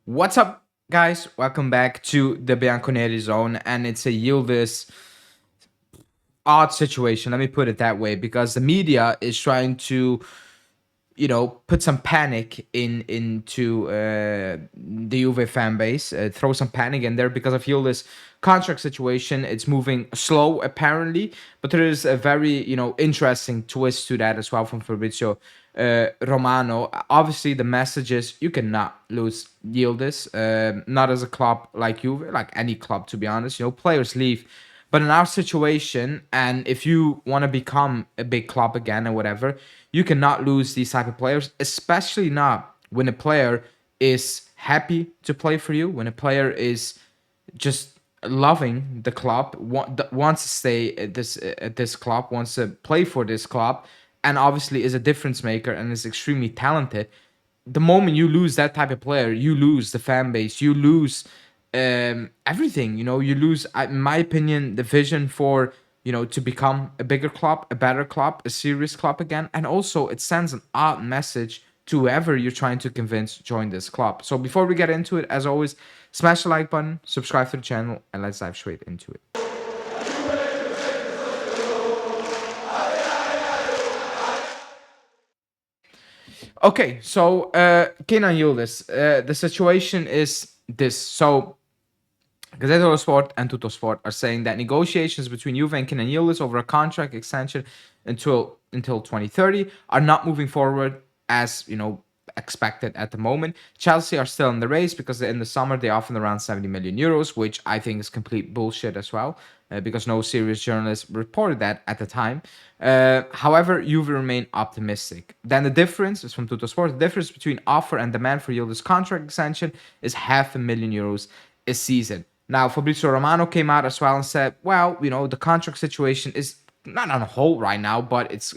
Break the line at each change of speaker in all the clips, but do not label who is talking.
What's up, guys? Welcome back to the Bianconeri zone, and it's a Yildiz odd situation. Let me put it that way, because the media is trying to, put some panic into the Juve fan base, throw some panic in there because of Yildiz contract situation. It's moving slow apparently, but there is a very interesting twist to that as well from Fabrizio Romano. Obviously, the message is you cannot lose Yildiz, not as a club like Juve, like any club to be honest. Players leave. But in our situation, and if you want to become a big club again or whatever, you cannot lose these type of players, especially not when a player is happy to play for you, when a player is just loving the club, wants to stay at this club, wants to play for this club, and obviously is a difference maker and is extremely talented. The moment you lose that type of player, you lose the fan base, you lose everything. You lose, in my opinion, the vision for to become a bigger club, a better club, a serious club again. And also it sends an odd message to whoever you're trying to convince to join this club. So before we get into it, as always, smash the like button, subscribe to the channel, and let's dive straight into it. Okay, so Kenan Yildiz, the situation is this. So Gazzetta dello Sport and Tuttosport are saying that negotiations between Juve and Kenan Yildiz over a contract extension until 2030 are not moving forward as expected at the moment. Chelsea are still in the race because in the summer they offered around 70 million euros, which I think is complete bullshit as well, because no serious journalist reported that at the time. However, Juve remain optimistic. Then the difference is from Tuttosport. The difference between offer and demand for Yildiz contract extension is €500,000 a season. Now, Fabrizio Romano came out as well and said, well, the contract situation is not on hold right now, but it's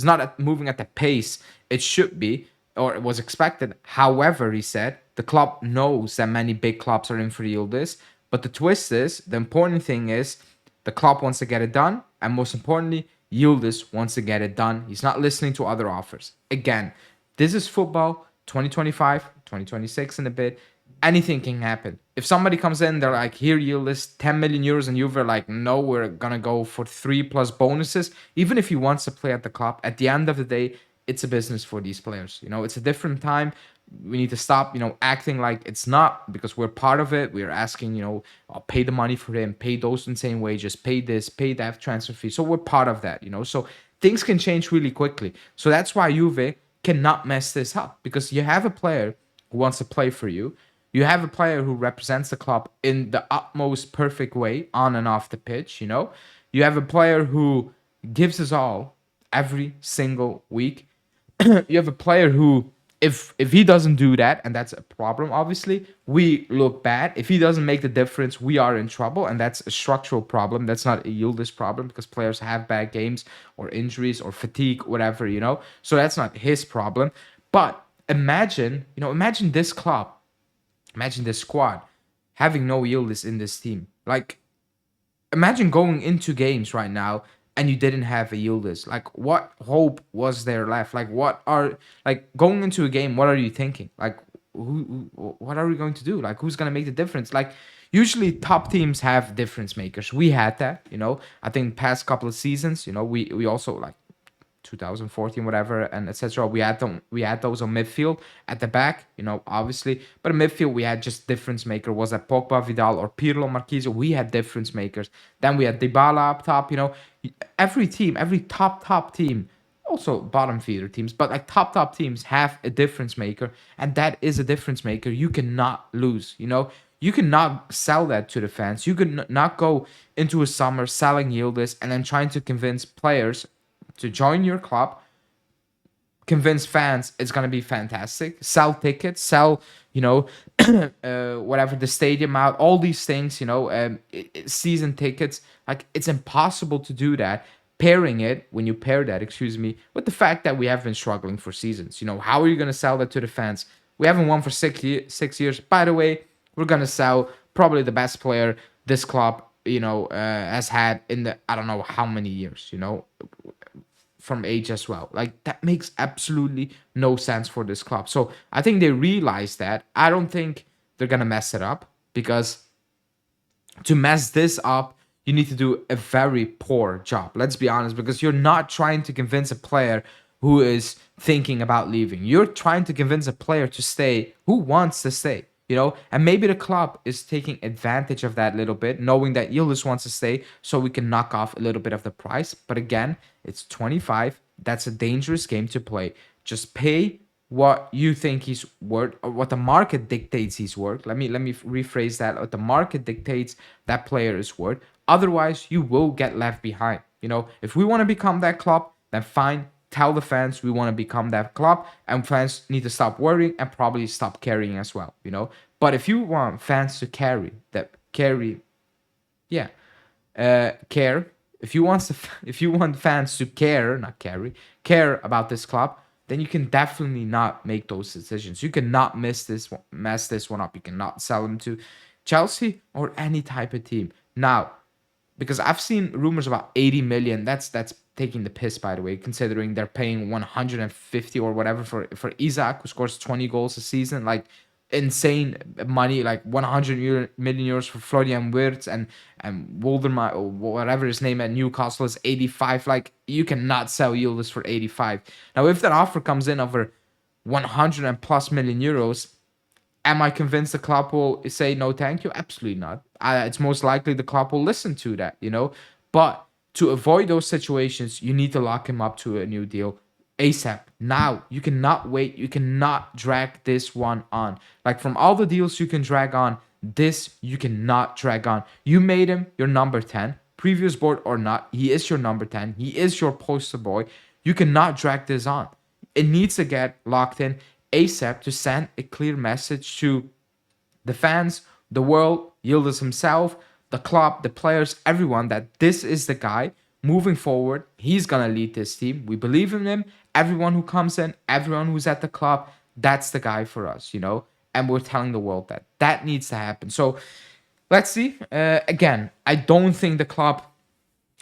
not moving at the pace it should be, or it was expected. However, he said, the club knows that many big clubs are in for Yildiz, but the twist is, the important thing is, the club wants to get it done, and most importantly, Yildiz wants to get it done. He's not listening to other offers. Again, this is football, 2025, 2026 in a bit. Anything can happen. If somebody comes in, they're like, here, you list 10 million euros, and you're like, no, we're gonna go for 3+ bonuses. Even if he wants to play at the club, at the end of the day, it's a business for these players. It's a different time. We need to stop, acting like it's not, because we're part of it. We're asking, I'll pay the money for him, pay those insane wages, pay this, pay that transfer fee. So we're part of that, So things can change really quickly. So that's why Juve cannot mess this up, because you have a player who wants to play for you. You have a player who represents the club in the utmost perfect way on and off the pitch, You have a player who gives us all every single week. You have a player who, if he doesn't do that, and that's a problem, obviously, we look bad. If he doesn't make the difference, we are in trouble, and that's a structural problem. That's not a Yildiz problem, because players have bad games or injuries or fatigue, whatever, So that's not his problem. But imagine this club. Imagine this squad having no Yildiz in this team. Like, imagine going into games right now and you didn't have a Yildiz. Like, what hope was there left? Like, going into a game, what are you thinking? Like, what are we going to do? Like, who's going to make the difference? Like, usually top teams have difference makers. We had that, I think past couple of seasons, we also, like, 2014, whatever, and etc. We had those on midfield at the back, obviously. But in midfield, we had just difference maker. Was that Pogba, Vidal, or Pirlo, Marquise? We had difference makers. Then we had Dybala up top. Every team, every top team, also bottom feeder teams, but like top teams have a difference maker, and that is a difference maker you cannot lose. You cannot sell that to the fans. You could not go into a summer selling Yildiz and then trying to convince players to join your club, convince fans it's going to be fantastic, sell tickets, sell, whatever, the stadium out, all these things, season tickets. Like, it's impossible to do that. When you pair that, with the fact that we have been struggling for seasons. How are you going to sell that to the fans? We haven't won for 6 years. By the way, we're going to sell probably the best player this club, has had in the, I don't know how many years, from age as well. Like, that makes absolutely no sense for this club. So I think they realize that. I don't think they're gonna mess it up, because to mess this up, you need to do a very poor job. Let's be honest, because you're not trying to convince a player who is thinking about leaving. You're trying to convince a player to stay who wants to stay, you know? And maybe the club is taking advantage of that little bit, knowing that Yildiz wants to stay, so we can knock off a little bit of the price. But again, it's 25. That's a dangerous game to play. Just pay what you think he's worth, or what the market dictates he's worth. Let me rephrase that. What the market dictates that player is worth. Otherwise, you will get left behind. You know, if we want to become that club, then fine. Tell the fans we want to become that club, and fans need to stop worrying and probably stop carrying as well. You know, but if you want fans to carry, yeah, care. If you want fans to care, not carry, care about this club, then you can definitely not make those decisions. You cannot mess this one up. You cannot sell them to Chelsea or any type of team now, because I've seen rumors about 80 million. That's taking the piss, by the way, considering they're paying 150 or whatever for Isaac, who scores 20 goals a season. Like, insane money, like 100 million euros for Florian Wirtz, and Wolderma, or whatever his name at Newcastle, is 85. Like, you cannot sell Yildiz for 85. Now, if that offer comes in over 100 and plus million euros, am I convinced the club will say no thank you? Absolutely not. It's most likely the club will listen to that, you know. But to avoid those situations, you need to lock him up to a new deal ASAP. Now, you cannot wait. You cannot drag this one on. Like, from all the deals you can drag on, this you cannot drag on. You made him your number 10, previous board or not. He is your number 10. He is your poster boy. You cannot drag this on. It needs to get locked in ASAP to send a clear message to the fans, the world, Yildiz himself, the club, the players, everyone, that this is the guy moving forward. He's going to lead this team. We believe in him. Everyone who comes in, everyone who's at the club, that's the guy for us, you know? And we're telling the world that that needs to happen. So let's see. Again, I don't think the club,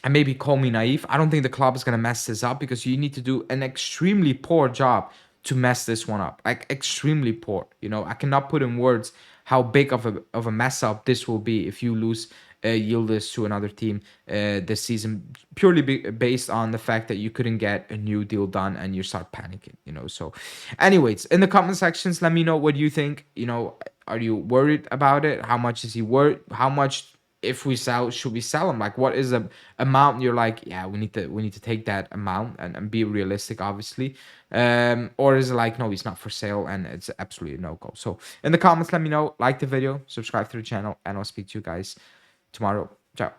and maybe call me naive, I don't think the club is going to mess this up, because you need to do an extremely poor job to mess this one up. Like, extremely poor. You know, I cannot put in words how big of a mess up this will be if you lose Yildiz to another team this season, purely based on the fact that you couldn't get a new deal done and you start panicking, you know. So anyways, in the comment sections, let me know what you think. You know, are you worried about it? How much is he worth? How much, if we sell, should we sell him? Like, what is the amount you're like, yeah, we need to take that amount, and be realistic, obviously. Or is it like, no, he's not for sale and it's absolutely no go? So in the comments, let me know. Like the video, subscribe to the channel, and I'll speak to you guys tomorrow. Ciao.